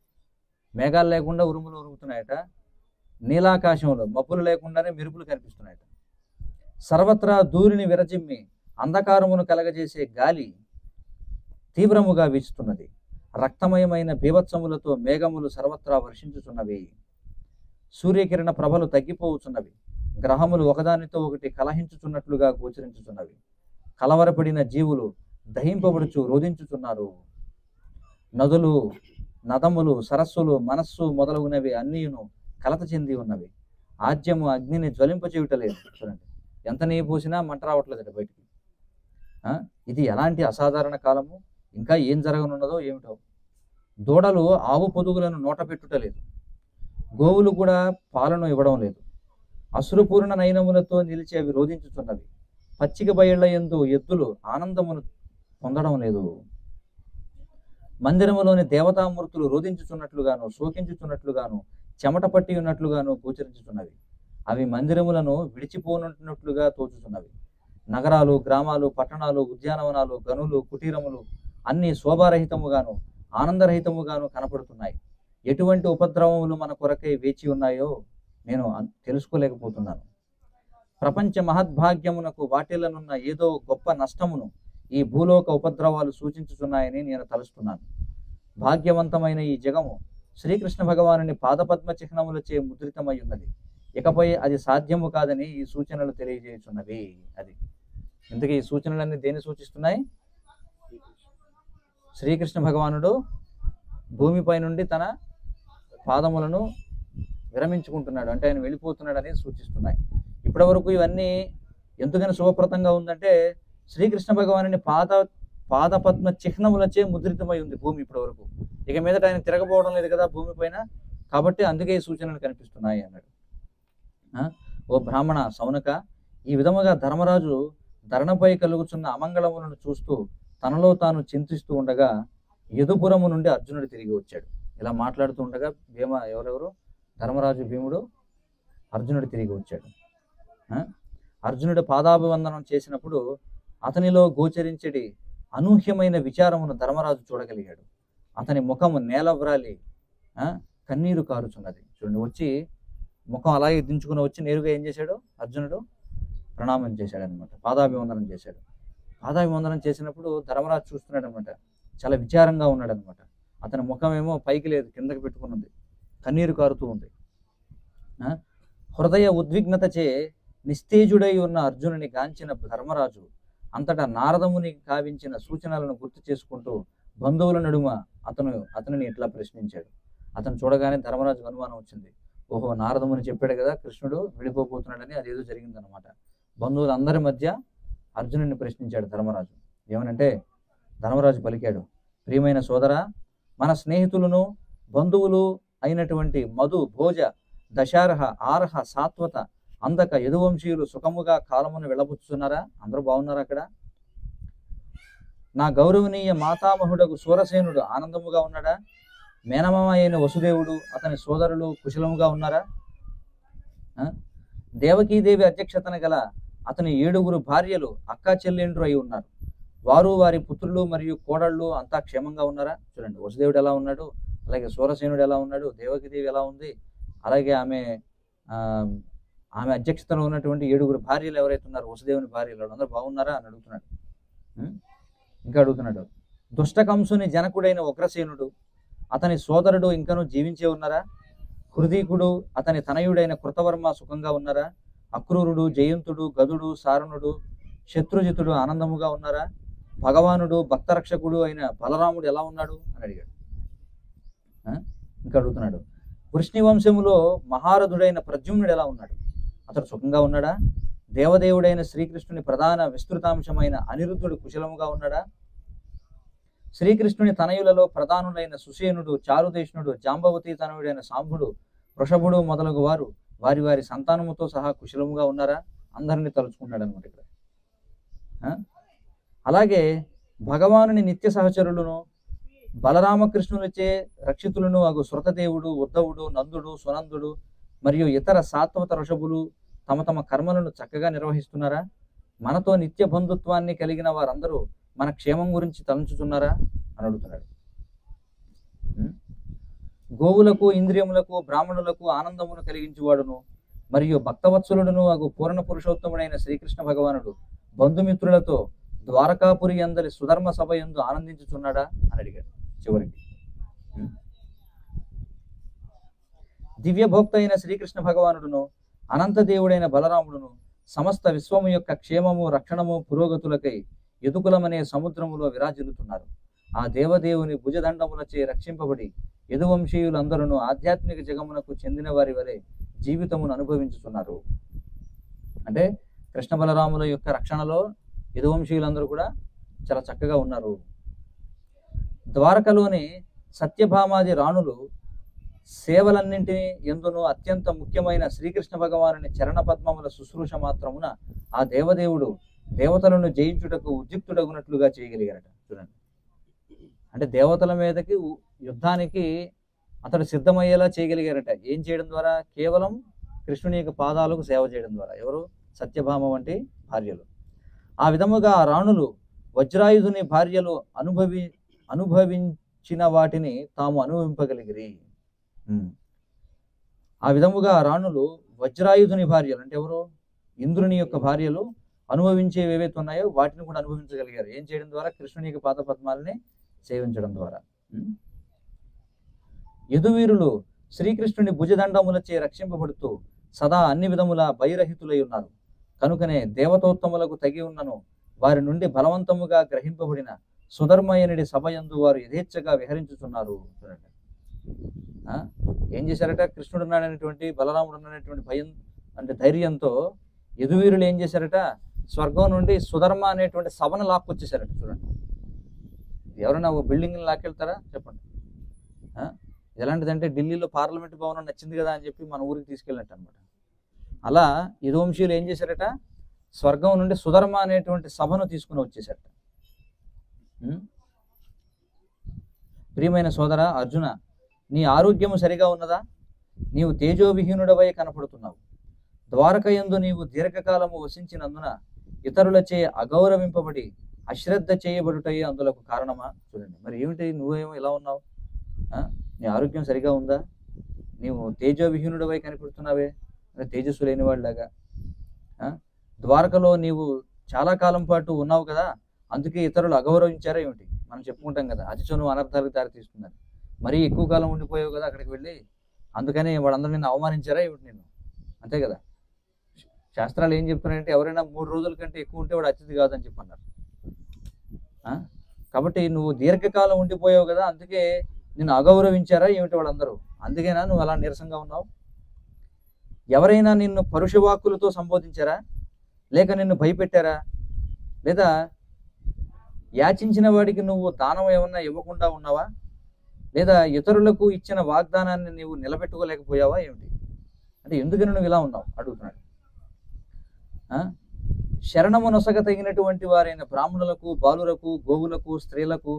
మేఘాలు లేకుండా ఉరుములు ఉరుముతున్నాయట, నీలాకాశంలో మబ్బులు లేకుండానే మెరుపులు కనిపిస్తున్నాయట. సర్వత్రా దూరిని విరజిమ్మి అంధకారమును కలగజేసే గాలి తీవ్రముగా వీచుతున్నది. రక్తమయమైన బీభత్సములతో మేఘములు సర్వత్రా వర్షించుచున్నవి. సూర్యకిరణ ప్రభలు తగ్గిపోవుచున్నవి. గ్రహములు ఒకదానితో ఒకటి కలహించుచున్నట్లుగా గోచరించుచున్నవి. కలవరపడిన జీవులు దహింపబడుచు రోధించుచున్నారు. నదులు, నదములు, సరస్సులు, మనస్సు మొదలగునవి అన్నీను కలత చెంది ఉన్నవి. ఆజ్యము అగ్నిని జ్వలింపచేయుటలేదు. చూడండి, ఎంత నెయ్యి పోసినా మంట రావట్లేదట బయటికి. ఇది ఎలాంటి అసాధారణ కాలము! ఇంకా ఏం జరగనున్నదో ఏమిటో. దూడలు ఆవు పొదుగులను నోట పెట్టుటలేదు. గోవులు కూడా పాలను ఇవ్వడం లేదు. అసురపూర్ణ నయనములతో నిలిచి అవి రోధించుచున్నవి. పచ్చిక బయళ్ల యందు ఎద్దులు ఆనందమును పొందడం లేదు. మందిరములోని దేవతామూర్తులు రోధించుచున్నట్లుగాను, శోకించుచున్నట్లుగాను, చెమట పట్టి ఉన్నట్లుగాను గోచరించుచున్నవి. అవి మందిరములను విడిచిపోనున్నట్లుగా తోచుచున్నవి. నగరాలు, గ్రామాలు, పట్టణాలు, ఉద్యానవనాలు, గనులు, కుటీరములు అన్ని శోభారహితముగాను ఆనందరహితముగాను కనపడుతున్నాయి. ఎటువంటి ఉపద్రవములు మన కొరకై వేచి ఉన్నాయో నేను తెలుసుకోలేకపోతున్నాను. ప్రపంచ మహద్భాగ్యమునకు వాటిల్లనున్న ఏదో గొప్ప నష్టమును ఈ భూలోక ఉపద్రవాలు సూచించుచున్నాయని నేను తలుస్తున్నాను. భాగ్యవంతమైన ఈ జగము శ్రీకృష్ణ భగవానుని పాదపద్మ చిహ్నములచే ముద్రితమై ఉన్నది. ఇకపై అది సాధ్యము కాదని ఈ సూచనలు తెలియజేయుచున్నవి. అది ఇంతకీ ఈ సూచనలన్నీ దేన్ని సూచిస్తున్నాయి? శ్రీకృష్ణ భగవానుడు భూమిపై నుండి తన పాదములను విరమించుకుంటున్నాడు, అంటే ఆయన వెళ్ళిపోతున్నాడు అనేది సూచిస్తున్నాయి. ఇప్పటి వరకు ఇవన్నీ ఎందుకని శుభప్రదంగా ఉందంటే శ్రీకృష్ణ భగవానుని పాదపద్మ చిహ్నములచే ముద్రితమై ఉంది భూమి ఇప్పటి వరకు. ఇక మీదట ఆయన తిరగబోవడం లేదు కదా భూమిపైన, కాబట్టి అందుకే ఈ సూచనలు కనిపిస్తున్నాయి అన్నాడు. ఓ బ్రాహ్మణ సౌనక, ఈ విధముగా ధర్మరాజు ధరణపై కలుగుచున్న అమంగళములను చూస్తూ తనలో తాను చింతిస్తూ ఉండగా యదుపురము నుండి అర్జునుడు తిరిగి వచ్చాడు. ఇలా మాట్లాడుతూ ఉండగా ఎవరెవరు ధర్మరాజు, భీముడు, అర్జునుడు తిరిగి వచ్చాడు. అర్జునుడు పాదాభివందనం చేసినప్పుడు అతనిలో గోచరించడి అనూహ్యమైన విచారమును ధర్మరాజు చూడగలిగాడు. అతని ముఖము నేలవ్రాలి కన్నీరు కారుచున్నది. చూడండి, వచ్చి ముఖం అలాగే దించుకుని వచ్చి నేరుగా ఏం చేశాడు? అర్జునుడు ప్రణామం చేశాడు అనమాట, పాదాభివందనం చేశాడు. పాదాభివందనం చేసినప్పుడు ధర్మరాజు చూస్తున్నాడు అనమాట, చాలా విచారంగా ఉన్నాడు అనమాట. అతని ముఖం ఏమో పైకి లేదు, కిందకి పెట్టుకున్నది, కన్నీరు కారుతూ ఉంది. హృదయ ఉద్విగ్నతచే నిస్తేజుడై ఉన్న అర్జునుని గాంచిన ధర్మరాజు అంతటా నారదముని కావించిన సూచనలను గుర్తు చేసుకుంటూ బంధువుల నడుమ అతనిని ఇట్లా ప్రశ్నించాడు. అతను చూడగానే ధర్మరాజుకు అనుమానం వచ్చింది. ఓహో, నారదముని చెప్పాడు కదా కృష్ణుడు వెళ్ళిపోతున్నాడని, అదేదో జరిగిందనమాట. బంధువులందరి మధ్య అర్జునుడిని ప్రశ్నించాడు ధర్మరాజు. ఏమనంటే ధర్మరాజు పలికాడు, ప్రియమైన సోదరా, మన స్నేహితులను బంధువులు అయినటువంటి మధు, భోజ, దశార్హ, ఆర్హ, సాత్వత, అందక, యదువంశీయులు సుఖముగా కాలమును వెళ్ళబుచ్చుతున్నారా? అందరూ బాగున్నారా? అక్కడ నా గౌరవనీయ మాతామహుడకు సూరసేనుడు ఆనందముగా ఉన్నాడా? మేనమామ అయిన వసుదేవుడు అతని సోదరులు కుశలముగా ఉన్నారా? దేవకీదేవి అధ్యక్షతన గల అతని 7 భార్యలు అక్కా చెల్లెండ్రు అయి ఉన్నారు. వారు వారి పుత్రులు మరియు కోడళ్ళు అంతా క్షేమంగా ఉన్నారా? చూడండి, వసుదేవుడు ఎలా ఉన్నాడు, అలాగే సూరసేనుడు ఎలా ఉన్నాడు, దేవకీదేవి ఎలా ఉంది, అలాగే ఆమె అధ్యక్షతలో ఉన్నటువంటి 7 భార్యలు ఎవరైతే ఉన్నారో వసుదేవుని భార్యలు అందరూ బాగున్నారా అని అడుగుతున్నాడు. ఇంకా అడుగుతున్నాడు, దుష్టకంసుని జనకుడైన ఉగ్రసేనుడు అతని సోదరుడు ఇంకనూ జీవించే ఉన్నారా? హృదీకుడు అతని తనయుడైన కృతవర్మ సుఖంగా ఉన్నారా? అక్రూరుడు, జయంతుడు, గదుడు, సారణుడు, శత్రుజితుడు ఆనందముగా ఉన్నారా? భగవానుడు, భక్తరక్షకుడు అయిన బలరాముడు ఎలా ఉన్నాడు అని అడిగాడు. ఇంకా అడుగుతున్నాడు, వృష్ణివంశములో మహారథుడైన ప్రద్యుమ్నుడు ఎలా ఉన్నాడు? అతడు సుఖంగా ఉన్నాడా? దేవదేవుడైన శ్రీకృష్ణుని ప్రధాన విస్తృతాంశమైన అనిరుద్ధుడు కుశలముగా ఉన్నాడా? శ్రీకృష్ణుని తనయులలో ప్రధానులైన సుసేనుడు, చారుదేశనుడు, జాంబవతి తనయుడైన సాంబుడు, వృషభుడు మొదలగు వారు వారి వారి సంతానముతో సహా కుశలముగా ఉన్నారా? అందరినీ తలుచుకున్నాడు అనమాట ఇక్కడ. అలాగే భగవానుని నిత్య సహచరులను బలరామకృష్ణులచే రక్షితులను అగు శృతదేవుడు, ఉద్ధవుడు, నందుడు, సునందుడు మరియు ఇతర సాత్వత ఋషభులు తమ తమ కర్మలను చక్కగా నిర్వహిస్తున్నారా? మనతో నిత్య బంధుత్వాన్ని కలిగిన వారందరూ మన క్షేమం గురించి తలంచుతున్నారా అని అడుగుతున్నాడు. గోవులకు, ఇంద్రియములకు, బ్రాహ్మణులకు ఆనందమును కలిగించువాడును మరియు భక్తవత్సలుడును అగు పూర్ణ పురుషోత్తముడైన శ్రీకృష్ణ భగవానుడు బంధుమిత్రులతో ద్వారకాపురి అందరి సుధర్మ సభ యందు ఆనందించుచున్నాడా అని అడిగాడు. చివరికి దివ్యభోక్త అయిన శ్రీకృష్ణ భగవానుడును అనంతదేవుడైన బలరాముడును సమస్త విశ్వము యొక్క క్షేమము, రక్షణము, పురోగతులకై యదుకులమనే సముద్రములో విరాజిల్లుతున్నారు. ఆ దేవదేవుని భుజదండములచే రక్షింపబడి యదువంశీయులందరూ ఆధ్యాత్మిక జగమునకు చెందిన వారి వలె జీవితమును అనుభవించుతున్నారు. అంటే కృష్ణ బలరాముల యొక్క రక్షణలో యదువంశీయులందరూ కూడా చాలా చక్కగా ఉన్నారు. ద్వారకలోని సత్యభామాది రాణులు సేవలన్నింటినీ ఎందును అత్యంత ముఖ్యమైన శ్రీకృష్ణ భగవానుని చరణ పద్మముల శుశ్రూష మాత్రమున ఆ దేవదేవుడు దేవతలను జయించుటకు ఉద్యుక్తుడగునట్లుగా చేయగలిగారట. చూడండి, అంటే దేవతల మీదకి యుద్ధానికి అతడు సిద్ధమయ్యేలా చేయగలిగారట. ఏం చేయడం ద్వారా? కేవలం కృష్ణుని యొక్క పాదాలకు సేవ చేయడం ద్వారా. ఎవరు? సత్యభామ వంటి భార్యలు. ఆ విధముగా ఆ రాణులు వజ్రాయుధుని భార్యలు అనుభవించిన వాటిని తాము అనుభవింపగలిగిరి. ఆ విధముగా ఆ రాణులు వజ్రాయుధుని భార్యలు అంటే ఎవరు? ఇంద్రుని యొక్క భార్యలు అనుభవించేవి ఏవైతే ఉన్నాయో వాటిని కూడా అనుభవించగలిగారు. ఏం చేయడం ద్వారా? కృష్ణుని యొక్క పాద పద్మాలని సేవించడం ద్వారా. యదువీరులు శ్రీకృష్ణుని భుజదండములచే రక్షింపబడుతూ సదా అన్ని విధముల భయరహితులై ఉన్నారు. కనుకనే దేవతోత్తములకు తగి ఉన్నను వారి నుండి బలవంతముగా గ్రహింపబడిన సుధర్మయనుడి సభయందు వారు యథేచ్ఛగా విహరించుతున్నారు. ఏం చేశారట? కృష్ణుడు ఉన్నాడనేటువంటి, బలరాముడు ఉన్నాడనేటువంటి భయం అంటే ధైర్యంతో యదువీరులు ఏం చేశారట? స్వర్గం నుండి సుధర్మ అనేటువంటి సభను లాక్కొచ్చేసారట. చూడండి, ఎవరైనా ఒక బిల్డింగ్ని లాక్కెళ్తారా చెప్పండి? ఎలాంటిదంటే ఢిల్లీలో పార్లమెంట్ భవనం నచ్చింది కదా అని చెప్పి మన ఊరికి తీసుకెళ్ళినట్టు అనమాట. అలా యదువంశీయులు ఏం చేశారట? స్వర్గం నుండి సుధర్మ అనేటువంటి సభను తీసుకుని వచ్చేసారట. ప్రియమైన సోదర అర్జున, నీ ఆరోగ్యము సరిగా ఉన్నదా? నీవు తేజోవిహీనుడవై కనపడుతున్నావు. ద్వారకయందు నీవు దీర్ఘకాలము వసించినందున ఇతరులచే అగౌరవింపబడి అశ్రద్ధ చేయబడుటయే అందులకు కారణమా? చూడండి, మరి ఏమిటి నువ్వేమో ఇలా ఉన్నావు? నీ ఆరోగ్యం సరిగా ఉందా? నీవు తేజోవిహీనుడివై కనిపెడుతున్నావే, తేజస్సు లేని వాళ్ళలాగా. ద్వారకలో నీవు చాలా కాలం పాటు ఉన్నావు కదా, అందుకే ఇతరులు అగౌరవించారా ఏమిటి? మనం చెప్పుకుంటాం కదా, అతిచనువు అనర్థాలకు దారితీస్తుందని. మరీ ఎక్కువ కాలం ఉండిపోయావు కదా అక్కడికి వెళ్ళి, అందుకని వాళ్ళందరూ నిన్ను అవమానించారా ఏమిటి నిన్ను? అంతే కదా. శాస్త్రాలు ఏం చెప్తున్నాయంటే ఎవరైనా 3 రోజుల కంటే ఎక్కువ ఉంటే వాడు అతిథి కాదని చెప్పన్నారు. కాబట్టి నువ్వు దీర్ఘకాలం ఉండిపోయావు కదా, అందుకే నిన్ను అగౌరవించారా ఏమిటి వాళ్ళందరూ? అందుకేనా నువ్వు అలా నీరసంగా ఉన్నావు? ఎవరైనా నిన్ను పరుషవాక్కులతో సంబోధించారా, లేక నిన్ను భయపెట్టారా, లేదా యాచించిన వాడికి నువ్వు దానం ఏమన్నా ఇవ్వకుండా ఉన్నావా, లేదా ఇతరులకు ఇచ్చిన వాగ్దానాన్ని నీవు నిలబెట్టుకోలేకపోయావా ఏమిటి? అంటే ఎందుకని నువ్వు ఇలా ఉన్నావు అడుగుతున్నాడు. శరణము నొసగ తగినటువంటి వారైన బ్రాహ్మణులకు, బాలురకు, గోవులకు, స్త్రీలకు,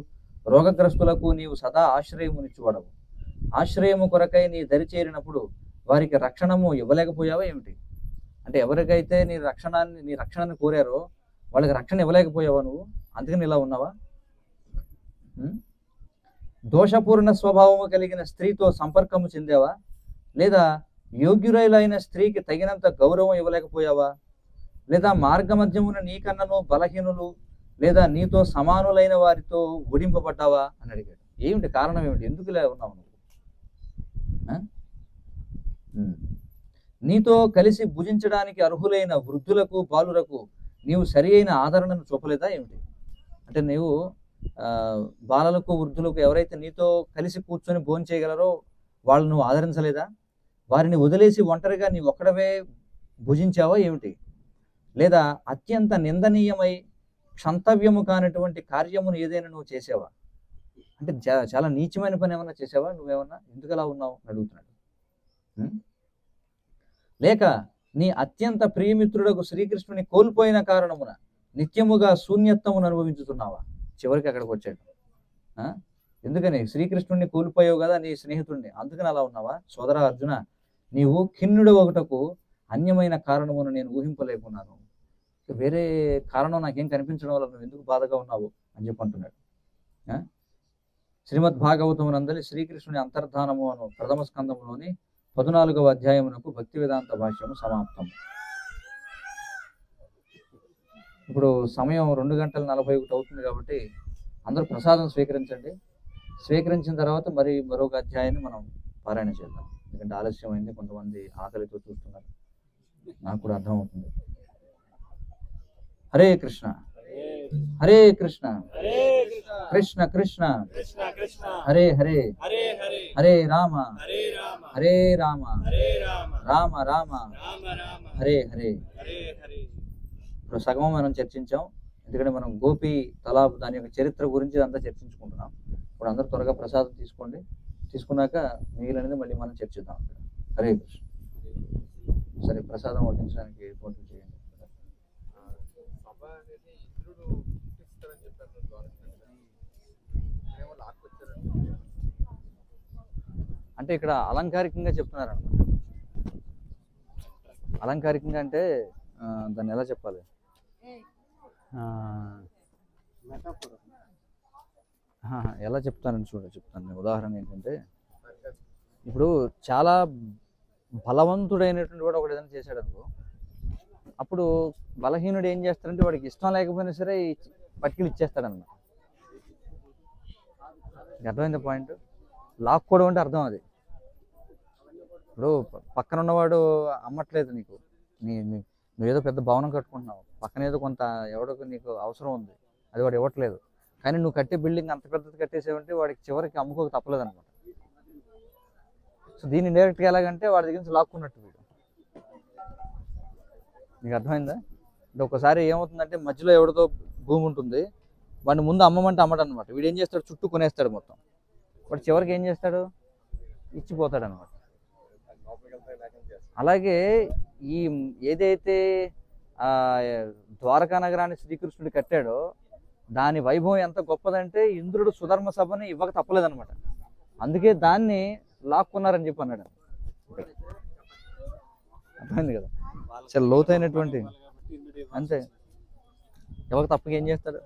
రోగగ్రస్తులకు నీవు సదా ఆశ్రయమునిచ్చువాడవు. ఆశ్రయము కొరకై నీ దరి చేరినప్పుడు వారికి రక్షణము ఇవ్వలేకపోయావా ఏమిటి? అంటే ఎవరికైతే నీ రక్షణని కోరారో వాళ్ళకి రక్షణ ఇవ్వలేకపోయావా నువ్వు? అందుకని ఇలా ఉన్నావా? దోషపూర్ణ స్వభావము కలిగిన స్త్రీతో సంపర్కము చెందావా, లేదా యోగ్యురైలైన స్త్రీకి తగినంత గౌరవం ఇవ్వలేకపోయావా, లేదా మార్గమధ్యమున నీకన్నను బలహీనులు లేదా నీతో సమానులైన వారితో ఓడింపబడ్డావా అని అడిగాడు. ఏమిటి కారణం ఏమిటి? ఎందుకు ఇలా ఉన్నావు నువ్వు? నీతో కలిసి భుజించడానికి అర్హులైన వృద్ధులకు, బాలురకు నీవు సరి అయిన ఆదరణను చూపలేదా ఏమిటి? అంటే నీవు బాలలకు, వృద్ధులకు ఎవరైతే నీతో కలిసి కూర్చొని భోజనం చేయగలరో వాళ్ళు నువ్వు ఆదరించలేదా? వారిని వదిలేసి ఒంటరిగా నీ ఒక్కడవే భుజించావా ఏమిటి? లేదా అత్యంత నిందనీయమై క్షంతవ్యము కానటువంటి కార్యమును ఏదైనా నువ్వు చేసావా? అంటే చాలా నీచమైన పని ఏమన్నా చేసావా నువ్వేమన్నా? ఎందుకు అలా ఉన్నావు అని అడుగుతున్నాడు. లేక నీ అత్యంత ప్రియమిత్రుడకు శ్రీకృష్ణుని కోల్పోయిన కారణమున నిత్యముగా శూన్యత్వమును అనుభవించుతున్నావా? చివరికి అక్కడికి వచ్చాడు. ఎందుకని? శ్రీకృష్ణుడిని కోల్పోయావు కదా నీ స్నేహితుడిని, అందుకని అలా ఉన్నావా? సోదరా అర్జున, నీవు ఖిన్నుడు ఒకటకు అన్యమైన కారణమును నేను ఊహింపలేకున్నాను. వేరే కారణం నాకేం కనిపించడం వల్ల నువ్వు ఎందుకు బాధగా ఉన్నావు అని చెప్పి అంటున్నాడు. శ్రీమద్ భాగవతం నందలి శ్రీకృష్ణుని అంతర్ధానము అను ప్రథమ స్కంధంలోని 14వ అధ్యాయమునకు భక్తి వేదాంత భాష్యము సమాప్తం. ఇప్పుడు సమయం 2:41 అవుతుంది కాబట్టి అందరూ ప్రసాదం స్వీకరించండి. స్వీకరించిన తర్వాత మరి మరొక అధ్యాయాన్ని మనం పారాయణ చేద్దాం. ఎందుకంటే ఆలస్యమైంది, కొంతమంది ఆకలితో చూస్తున్నారు, నాకు కూడా అర్థమవుతుంది. హరే కృష్ణ హరే కృష్ణ కృష్ణ కృష్ణ హరే హరే హరే రామ హరే రామ రామ రామ హరే హరే. ఇప్పుడు సగం మనం చర్చించాం, ఎందుకంటే మనం గోపి తలాబ్ దాని యొక్క చరిత్ర గురించి అంతా చర్చించుకుంటున్నాం. ఇప్పుడు అందరూ త్వరగా ప్రసాదం తీసుకోండి, తీసుకున్నాక మిగిలినది మళ్ళీ మనం చర్చిద్దాం. హరే కృష్ణ. సరే, ప్రసాదం వడ్డించడానికి ఏర్పాట్లు చేయండి. అంటే ఇక్కడ అలంకారికంగా చెప్తున్నారు అన్నమాట. అలంకారికంగా అంటే దాన్ని ఎలా చెప్పాలి? ఎలా చెప్తానని చెప్తాను. ఉదాహరణ ఏంటంటే, ఇప్పుడు చాలా బలవంతుడైనటువంటి వాడు ఒకటి ఏదైనా చేశాడు అనుకో, అప్పుడు బలహీనుడు ఏం చేస్తాడంటే వాడికి ఇష్టం లేకపోయినా సరే పట్టుకెళ్ళి ఇచ్చేస్తాడన్నమాట. అర్థమైంది పాయింట్? లాక్కోవడం అంటే అర్థం అది. ఇప్పుడు పక్కన ఉన్నవాడు అమ్మట్లేదు నీకు, నువ్వేదో పెద్ద భవనం కట్టుకుంటున్నావు, పక్కన ఏదో కొంత ఎవడో నీకు అవసరం ఉంది, అది వాడు ఇవ్వట్లేదు, కానీ నువ్వు కట్టే బిల్డింగ్ అంత పెద్దది కట్టేసేవంటే వాడికి చివరికి అమ్ముకోక తప్పలేదు అనమాట. సో దీన్ని డైరెక్ట్గా ఎలాగంటే వాడి దగ్గర నుంచి లాక్కున్నట్టు వీడు. నీకు అర్థమైందా? అంటే ఒకసారి ఏమవుతుందంటే మధ్యలో ఎవరితో భూమి ఉంటుంది, వాడిని ముందు అమ్మమంటే అమ్మడు అనమాట. వీడు ఏం చేస్తాడు? చుట్టూ కొనేస్తాడు మొత్తం. వాడు చివరికి ఏం చేస్తాడు? ఇచ్చిపోతాడు అనమాట. అలాగే ఈ ఏదైతే ద్వారకా నగరాన్ని శ్రీకృష్ణుడు కట్టాడో దాని వైభవం ఎంత గొప్పదంటే ఇంద్రుడు సుధర్మ సభని ఇవ్వక తప్పలేదనమాట. అందుకే దాన్ని లాక్కున్నారని చెప్పి అన్నాడు. అర్థమైంది కదా? చాలా లోతైనటువంటి అంతే. ఎవరికి తప్పక ఏం చేస్తాడు?